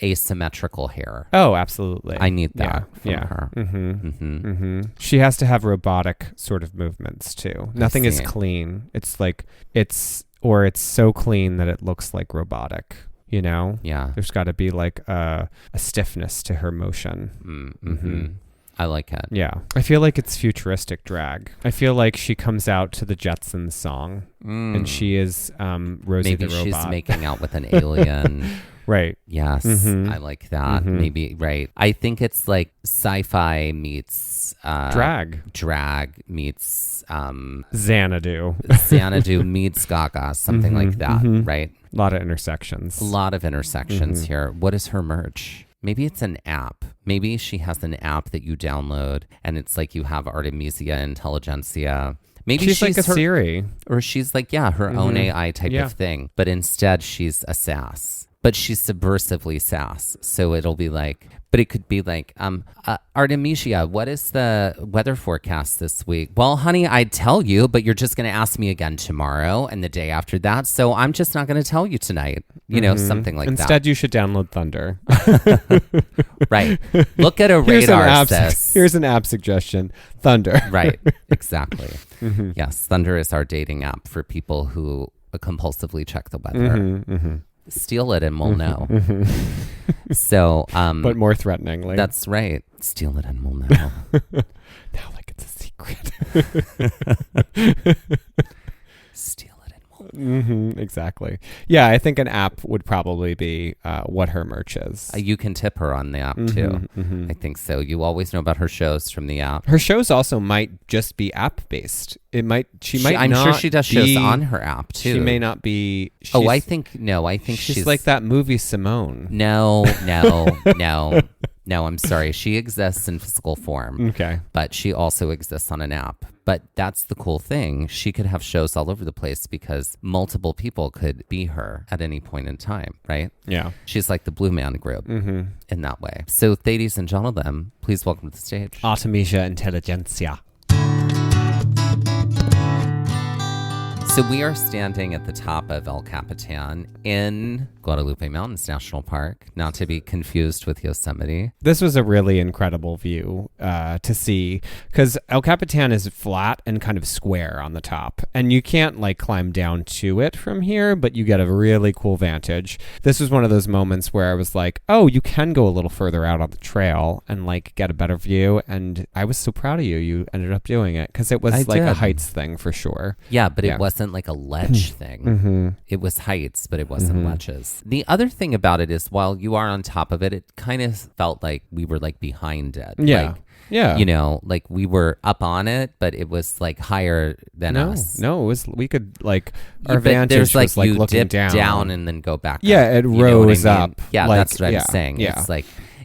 asymmetrical hair? Oh, absolutely. I need that from yeah. her. She has to have robotic sort of movements too. Nothing is see. clean. It's like it's so clean that it looks like robotic. Yeah. There's got to be like a stiffness to her motion. I like it. Yeah. I feel like it's futuristic drag. I feel like she comes out to the Jetsons song and she is Rosie Maybe the robot. she's making out with an alien. Right. Yes, I like that. Maybe, right. I think it's like sci-fi meets Drag meets Xanadu. Xanadu meets Gaga, something like that, right? A lot of intersections. A lot of intersections here. What is her merch? Maybe it's an app. Maybe she has an app that you download and it's like you have Artemisia Intelligentsia. Maybe she's like a Siri. Or she's like, her own AI type of thing. But instead she's a sass. But she's subversively sass. So it'll be like, but it could be like, Artemisia, what is the weather forecast this week? Well, honey, I'd tell you, but you're just going to ask me again tomorrow and the day after that. So I'm just not going to tell you tonight. Something like that. Instead, you should download Thunder. Right. Look at a radar, sis. Here's an app suggestion. Thunder. Right. Exactly. Yes. Thunder is our dating app for people who compulsively check the weather. Steal it and we'll know. So, but more threateningly. That's right. Steal it and we'll know. Now like it's a secret. Steal it and we'll know. Exactly. Yeah, I think an app would probably be what her merch is. You can tip her on the app too. I think so. You always know about her shows from the app. Her shows also might just be app based. I'm sure she does shows on her app too. She may not be. I think she's like that movie Simone. No. No, I'm sorry. She exists in physical form. Okay. But she also exists on an app. But that's the cool thing. She could have shows all over the place because multiple people could be her at any point in time, right? Yeah. She's like the Blue Man Group in that way. So, ladies and gentlemen, please welcome to the stage. Artemisia Intelligentsia. So we are standing at the top of El Capitan in Guadalupe Mountains National Park, not to be confused with Yosemite. This was a really incredible view to see because El Capitan is flat and kind of square on the top. And you can't like climb down to it from here, but you get a really cool vantage. This was one of those moments where I was like, oh, you can go a little further out on the trail and like get a better view. And I was so proud of you. You ended up doing it because it was a heights thing for sure. Yeah, but it wasn't like a ledge thing. It was heights, but it wasn't ledges. The other thing about it is while you are on top of it, it kind of felt like we were like behind it. Yeah. Like, yeah. You know, like we were up on it, but it was like higher than us. No, it was, we could like, our But vantage there's like was like you looking dip down and then go back Yeah, up. it You know what rose I mean? up. Yeah, like, that's what I'm saying. Yeah.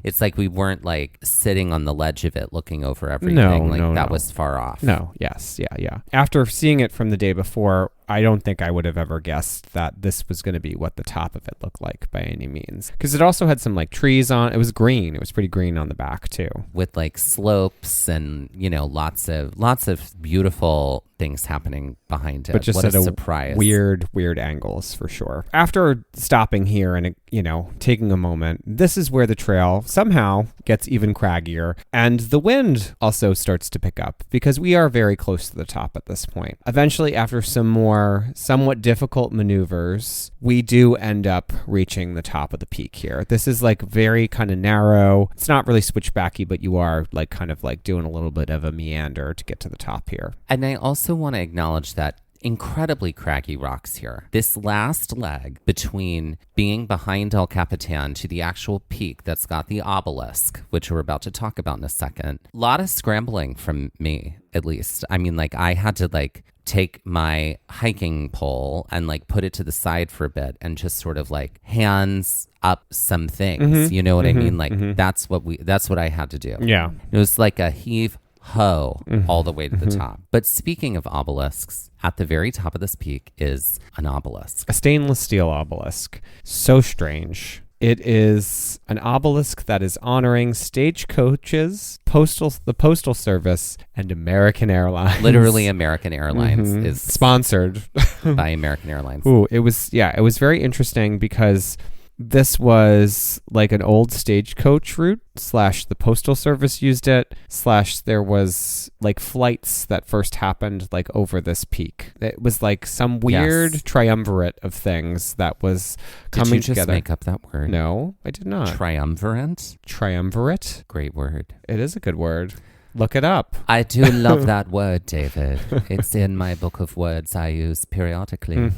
It's like we weren't like sitting on the ledge of it looking over everything. That was far off. No, yes, yeah. After seeing it from the day before, I don't think I would have ever guessed that this was going to be what the top of it looked like by any means. Because it also had some like trees on. It was green. It was pretty green on the back too. With like slopes and, you know, lots of beautiful things happening behind it. But just what at a surprise. Weird angles for sure. After stopping here and, you know, taking a moment, this is where the trail somehow gets even craggier. And the wind also starts to pick up because we are very close to the top at this point. Eventually, after some more somewhat difficult maneuvers, we do end up reaching the top of the peak here. This is like very kind of narrow. It's not really switchbacky, but you are like kind of like doing a little bit of a meander to get to the top here. And I also want to acknowledge that incredibly craggy rocks here. This last leg between being behind El Capitan to the actual peak that's got the obelisk, which we're about to talk about in a second. A lot of scrambling from me, at least. I mean, like I had to like take my hiking pole and like put it to the side for a bit and just sort of like hands up some things. You know what I mean? Like that's what I had to do. Yeah. It was like a heave ho all the way to the top. But speaking of obelisks, at the very top of this peak is an obelisk. A stainless steel obelisk. So strange. It is an obelisk that is honoring stagecoaches, the Postal Service, and American Airlines. Literally American Airlines is sponsored by American Airlines. Ooh, it was very interesting because this was like an old stagecoach route / the Postal Service used it / there was like flights that first happened like over this peak. It was like some weird triumvirate of things that was coming together. Did you just make up that word? No, I did not. Triumvirate? Triumvirate? Great word. It is a good word. Look it up. I do love that word, David. It's in my book of words I use periodically.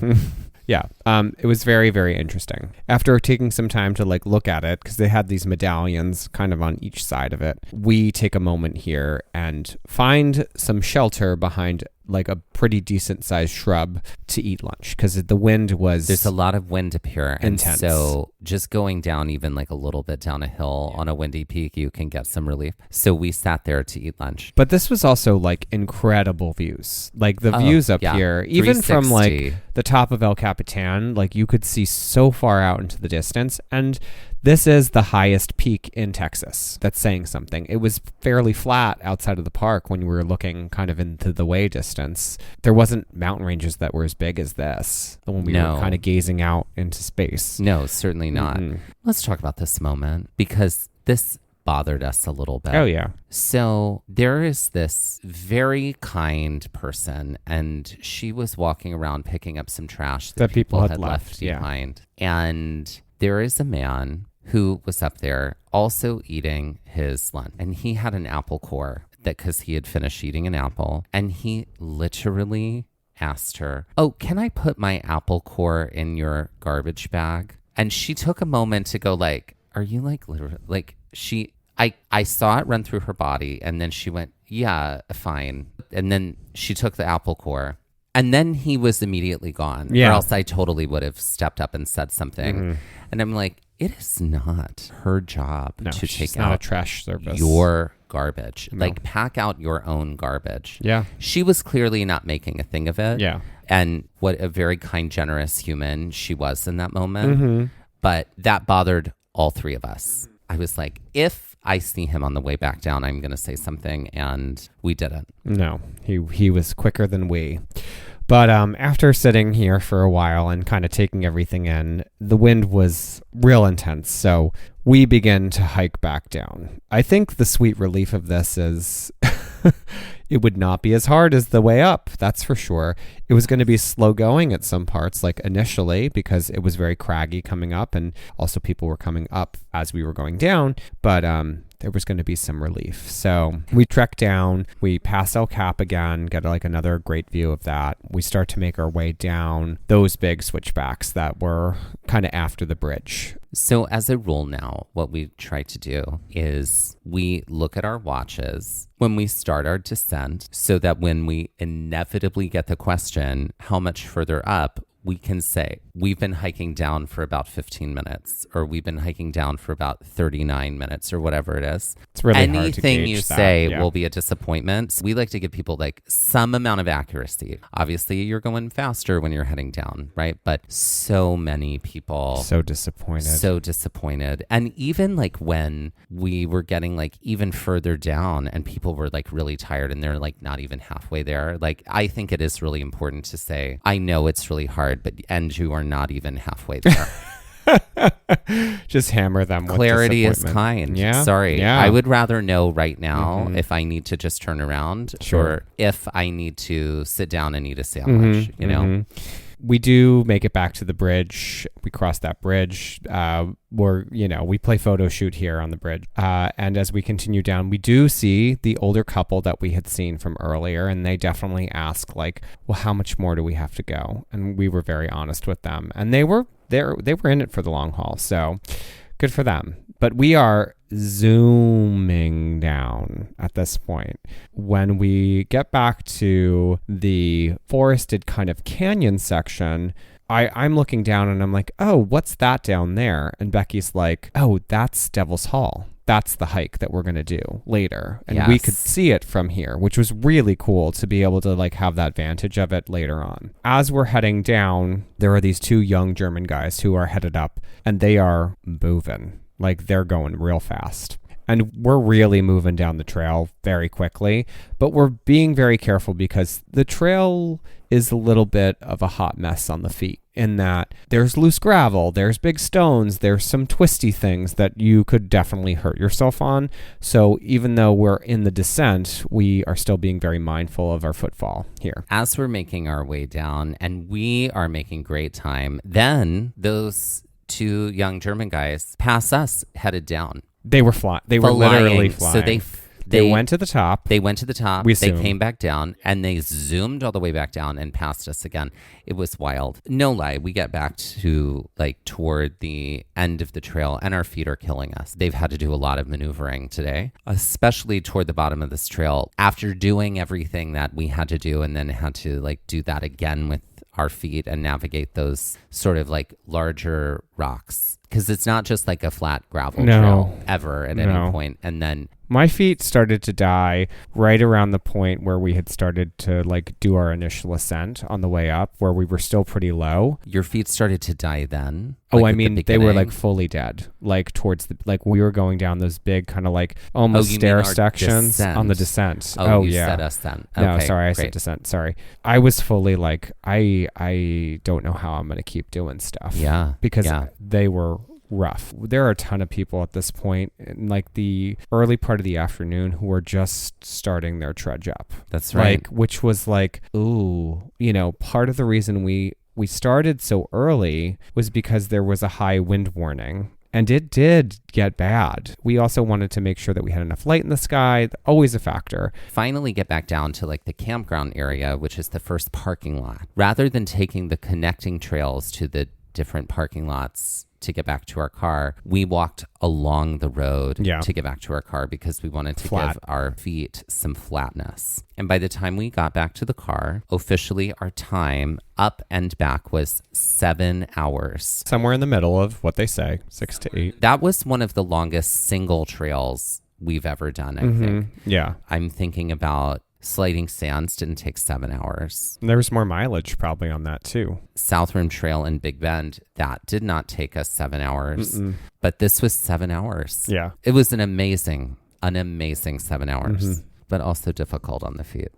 Yeah, it was very, very interesting. After taking some time to like look at it, because they had these medallions kind of on each side of it, we take a moment here and find some shelter behind like a pretty decent sized shrub to eat lunch because the wind was there's a lot of wind up here and intense. So just going down even like a little bit down a hill on a windy peak, you can get some relief. So we sat there to eat lunch. But this was also like incredible views, like the views up here, even from like the top of El Capitan, like you could see so far out into the distance. And this is the highest peak in Texas. That's saying something. It was fairly flat outside of the park when we were looking kind of into the way distance. There wasn't mountain ranges that were as big as this when we were kind of gazing out into space. No, certainly not. Let's talk about this moment because this bothered us a little bit. Oh, yeah. So there is this very kind person, and she was walking around picking up some trash that people had left behind. And there is a man who was up there also eating his lunch. And he had an apple core because he had finished eating an apple. And he literally asked her, "Oh, can I put my apple core in your garbage bag?" And she took a moment to go like, "Are you like literally like I saw it run through her body." And then she went, "Yeah, fine." And then she took the apple core. And then he was immediately gone. Yeah. Or else I totally would have stepped up and said something. And I'm like, It is not her job No, to she's take not a out trash service. your garbage. No. Like, pack out your own garbage. Yeah. She was clearly not making a thing of it. Yeah. And what a very kind, generous human she was in that moment. Mm-hmm. But that bothered all three of us. I was like, if I see him on the way back down, I'm going to say something. And we didn't. No, he was quicker than we. But after sitting here for a while and kind of taking everything in, the wind was real intense. So we begin to hike back down. I think the sweet relief of this is it would not be as hard as the way up. That's for sure. It was going to be slow going at some parts, like initially, because it was very craggy coming up. And also people were coming up as we were going down. But there was going to be some relief. So we trek down, we pass El Cap again, get like another great view of that. We start to make our way down those big switchbacks that were kind of after the bridge. So as a rule now, what we try to do is we look at our watches when we start our descent so that when we inevitably get the question, how much further up, we can say, we've been hiking down for about 15 minutes, or we've been hiking down for about 39 minutes, or whatever it is. It's really hard to Anything gauge you that, say yeah. will be a disappointment. We like to give people like some amount of accuracy. Obviously, you're going faster when you're heading down, right? But so many people... So disappointed. So disappointed. And even like when we were getting like even further down and people were like really tired and they're like not even halfway there, like I think it is really important to say, I know it's really hard, and you are not even halfway there. Just hammer them with Clarity is disappointment. kind. Yeah. Sorry. Yeah. I would rather know right now if I need to just turn around or if I need to sit down and eat a sandwich, you know? We do make it back to the bridge. We cross that bridge. We play photo shoot here on the bridge. And as we continue down, we do see the older couple that we had seen from earlier. And they definitely ask like, well, how much more do we have to go? And we were very honest with them. And they were in it for the long haul. So good for them. But we are zooming down at this point. When we get back to the forested kind of canyon section, I'm looking down and I'm like, oh, what's that down there? And Becky's like, oh, that's Devil's Hall. That's the hike that we're going to do later. And we could see it from here, which was really cool to be able to like have that vantage of it later on. As we're heading down, there are these two young German guys who are headed up and they are moving. Like they're going real fast. And we're really moving down the trail very quickly, but we're being very careful because the trail is a little bit of a hot mess on the feet in that there's loose gravel, there's big stones, there's some twisty things that you could definitely hurt yourself on. So even though we're in the descent, we are still being very mindful of our footfall here. As we're making our way down and we are making great time, then those two young German guys pass us headed down. They were flying. They were literally flying. So they went to the top. They went to the top. We they zoomed. came back down and they zoomed all the way back down and passed us again. It was wild. No lie. We get back to like toward the end of the trail and our feet are killing us. They've had to do a lot of maneuvering today, especially toward the bottom of this trail after doing everything that we had to do and then had to like do that again with our feet and navigate those sort of like larger rocks. Because it's not just like a flat gravel trail ever at any point. And then my feet started to die right around the point where we had started to like do our initial ascent on the way up, where we were still pretty low. Your feet started to die then? Oh, Like I at the mean, they beginning? were like fully dead, like towards the, like we were going down those big kind of like almost you mean stair our sections descent. on the descent. Oh, you yeah. said ascent. No, Okay, sorry, I said great. descent. Sorry. I was fully like, I don't know how I'm going to keep doing stuff. Yeah. Because yeah. they were rough. There are a ton of people at this point in like the early part of the afternoon who were just starting their trudge up. That's right. Like, which was like, ooh, part of the reason we started so early was because there was a high wind warning. And it did get bad. We also wanted to make sure that we had enough light in the sky. Always a factor. Finally get back down to like the campground area, which is the first parking lot. Rather than taking the connecting trails to the different parking lots to get back to our car. We walked along the road Yeah. to get back to our car because we wanted to Flat. give our feet some flatness. And by the time we got back to the car, officially our time up and back was 7 hours. Somewhere in the middle of what they say, 6 to 8. That was one of the longest single trails we've ever done, I think. Yeah. I'm thinking about Sliding Sands didn't take 7 hours. There was more mileage probably on that too. South Rim Trail in Big Bend, that did not take us 7 hours, but this was 7 hours. Yeah. It was an amazing 7 hours, but also difficult on the feet.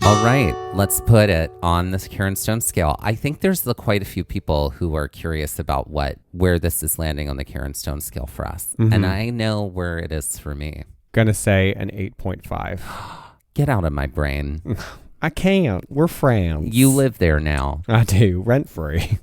All right, let's put it on the Karen Stone scale. I think there's quite a few people who are curious about where this is landing on the Karen Stone scale for us. And I know where it is for me. Gonna say an 8.5. Get out of my brain. I can't. We're friends. You live there now. I do. Rent free.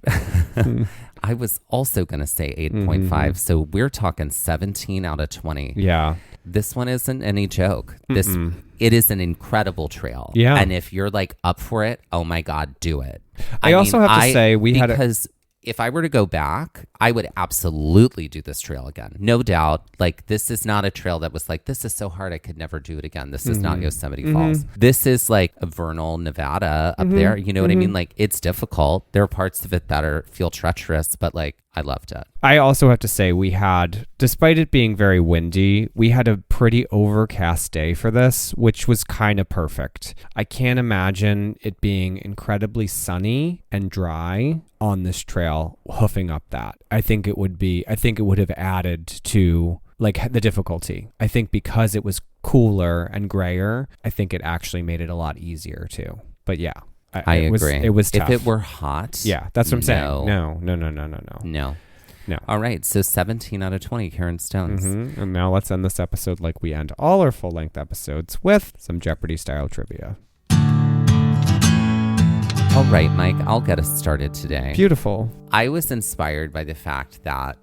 I was also going to say 8.5. So we're talking 17 out of 20. Yeah. This one isn't any joke. It is an incredible trail. Yeah. And if you're like up for it, oh my God, do it. I also have to say because if I were to go back, I would absolutely do this trail again. No doubt. Like, this is not a trail that was like, this is so hard I could never do it again. This is not Yosemite Falls. This is like a Vernal, Nevada up there. You know what I mean? Like, it's difficult. There are parts of it that feel treacherous, but like, I loved it. I also have to say despite it being very windy, we had a pretty overcast day for this, which was kind of perfect. I can't imagine it being incredibly sunny and dry on this trail, hoofing up that. I think it would have added to like the difficulty. I think because it was cooler and grayer, I think it actually made it a lot easier too. But yeah. I agree. It was tough. If it were hot. Yeah, that's what I'm saying. No. No. All right. So 17 out of 20 Karen Stones. And now let's end this episode like we end all our full-length episodes with some Jeopardy-style trivia. All right, Mike, I'll get us started today. Beautiful. I was inspired by the fact that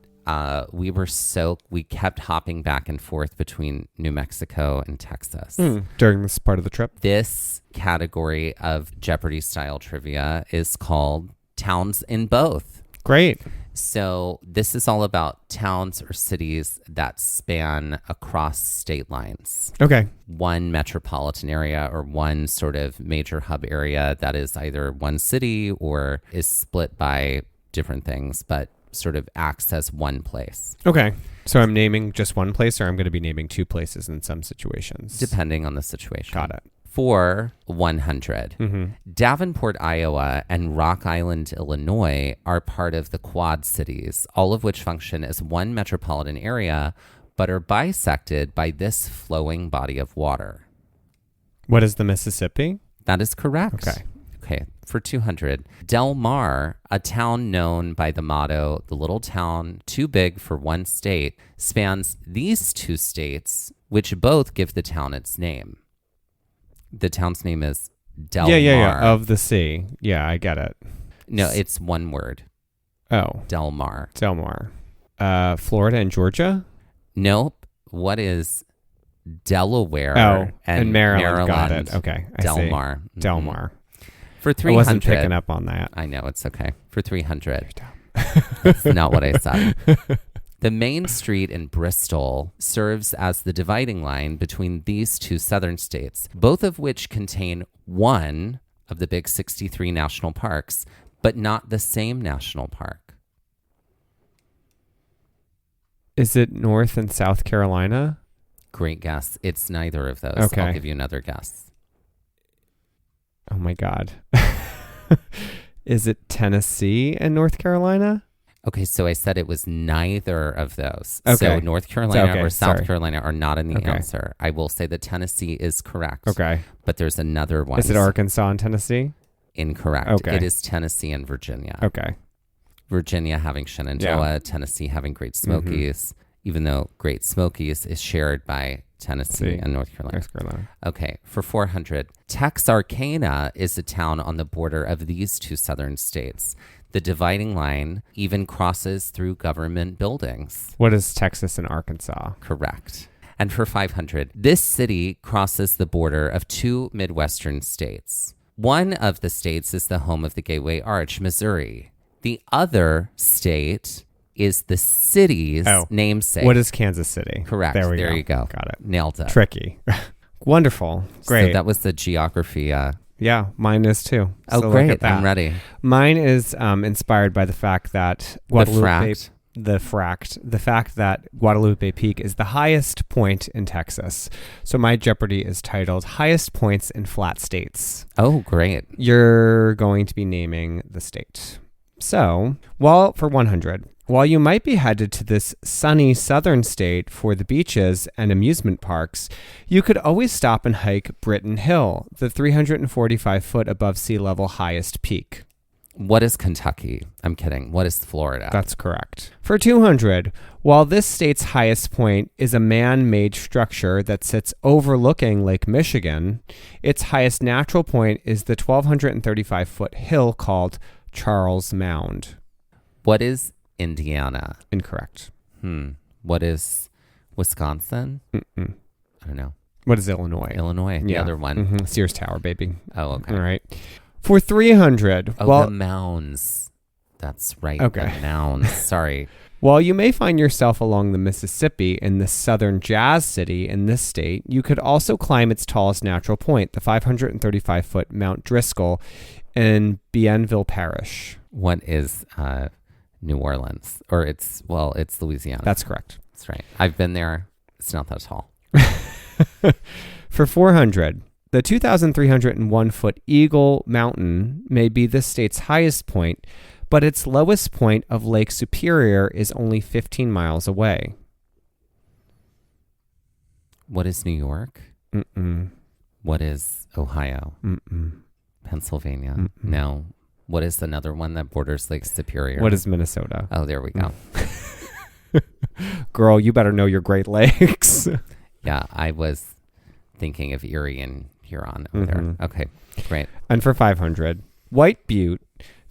we kept hopping back and forth between New Mexico and Texas. During this part of the trip. This category of Jeopardy-style trivia is called Towns in Both. Great. So this is all about towns or cities that span across state lines. Okay. One metropolitan area or one sort of major hub area that is either one city or is split by different things, but sort of acts as one place. Okay. So I'm naming just one place, or I'm going to be naming two places in some situations? Depending on the situation. Got it. For 100. Davenport, Iowa, and Rock Island, Illinois are part of the Quad Cities, all of which function as one metropolitan area, but are bisected by this flowing body of water. What is the Mississippi? That is correct. Okay. For 200. Del Mar, a town known by the motto, the little town too big for one state, spans these two states, which both give the town its name. The town's name is Del Mar. Yeah. Of the sea. Yeah, I get it. No, it's one word. Oh. Del Mar. Del Mar. Florida and Georgia? Nope. What is Delaware and Maryland? Got it. Okay. Del Mar. Del Mar. For 300. I wasn't picking up on that. I know, it's okay. For 300. That's not what I said. The main street in Bristol serves as the dividing line between these two southern states, both of which contain one of the big 63 national parks, but not the same national park. Is it North and South Carolina? Great guess. It's neither of those. Okay. I'll give you another guess. Oh my God. Is it Tennessee and North Carolina? Okay, so I said it was neither of those. Okay. So North Carolina or South Sorry. Carolina are not in the Okay. answer. I will say that Tennessee is correct. Okay. But there's another one. Is it Arkansas and Tennessee? Incorrect. Okay. It is Tennessee and Virginia. Okay. Virginia having Shenandoah, Tennessee having Great Smokies, even though Great Smokies is shared by Tennessee and North Carolina. North Carolina. Okay, for 400. Texarkana is a town on the border of these two southern states. The dividing line even crosses through government buildings. What is Texas and Arkansas? Correct. And for 500, this city crosses the border of two Midwestern states. One of the states is the home of the Gateway Arch, Missouri. The other state is the city's namesake. What is Kansas City? Correct. There you go. Got it. Nailed it. Tricky. Wonderful. Great. So that was the geography. Yeah, mine is too. Oh, So great. look at that. I'm ready. Mine is inspired by the fact that the fact that Guadalupe Peak is the highest point in Texas. So my Jeopardy is titled Highest Points in Flat States. Oh, great. You're going to be naming the state. So, for 100, while you might be headed to this sunny southern state for the beaches and amusement parks, you could always stop and hike Britton Hill, the 345 foot above sea level highest peak. What is Kentucky? I'm kidding. What is Florida? That's correct. For 200, while this state's highest point is a man-made structure that sits overlooking Lake Michigan, its highest natural point is the 1,235-foot hill called Charles Mound. What is Indiana? Incorrect. What is Wisconsin? Mm-mm. I don't know. What is Illinois? Illinois, the other one. Sears Tower, baby. Oh, okay. All right. For 300, the mounds. That's right. Okay. The mounds. Sorry. While you may find yourself along the Mississippi in the southern jazz city in this state, you could also climb its tallest natural point, the 535-foot Mount Driscoll in Bienville Parish. What is New Orleans? Or it's Louisiana. That's correct. That's right. I've been there. It's not that tall. For 400, the 2,301-foot Eagle Mountain may be the state's highest point, but its lowest point of Lake Superior is only 15 miles away. What is New York? Mm-mm. What is Ohio? Mm-mm. Pennsylvania? Mm-mm. No. What is another one that borders Lake Superior? What is Minnesota? Oh, there we go. Girl, you better know your Great Lakes. Yeah, I was thinking of Erie and Huron over there. Okay, great. And for 500, White Butte,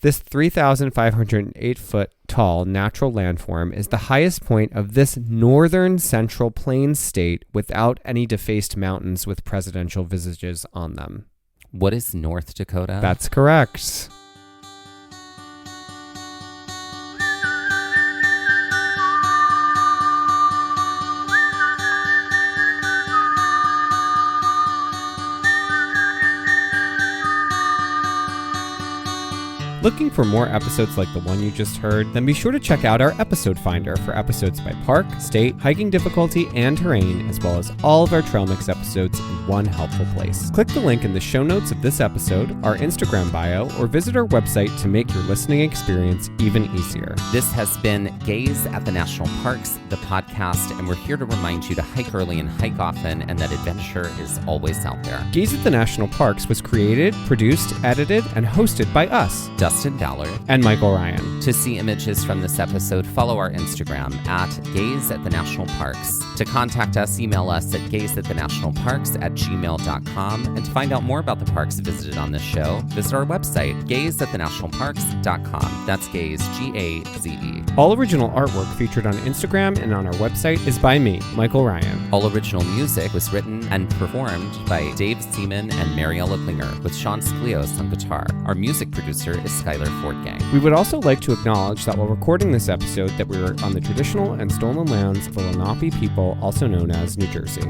this 3,508-foot tall natural landform is the highest point of this northern central plains state without any defaced mountains with presidential visages on them. What is North Dakota? That's correct. Looking for more episodes like the one you just heard? Then be sure to check out our episode finder for episodes by park, state, hiking difficulty, and terrain, as well as all of our Trail Mix episodes in one helpful place. Click the link in the show notes of this episode, our Instagram bio, or visit our website to make your listening experience even easier. This has been Gaze at the National Parks, the podcast, and we're here to remind you to hike early and hike often, and that adventure is always out there. Gaze at the National Parks was created, produced, edited, and hosted by us, Dustin Ballard and Michael Ryan. To see images from this episode, follow our Instagram at Gaze at the National Parks. To contact us, email us at gazeatthenationalparks@gmail.com. And to find out more about the parks visited on this show, visit our website, gazeatthenationalparks.com. That's Gaze, G-A-Z-E. All original artwork featured on Instagram and on our website is by me, Michael Ryan. All original music was written and performed by Dave Seaman and Mariella Klinger, with Sean Sklios on guitar. Our music producer is Skylar Fortgang. We would also like to acknowledge that while recording this episode that we were on the traditional and stolen lands of the Lenape people, also known as New Jersey.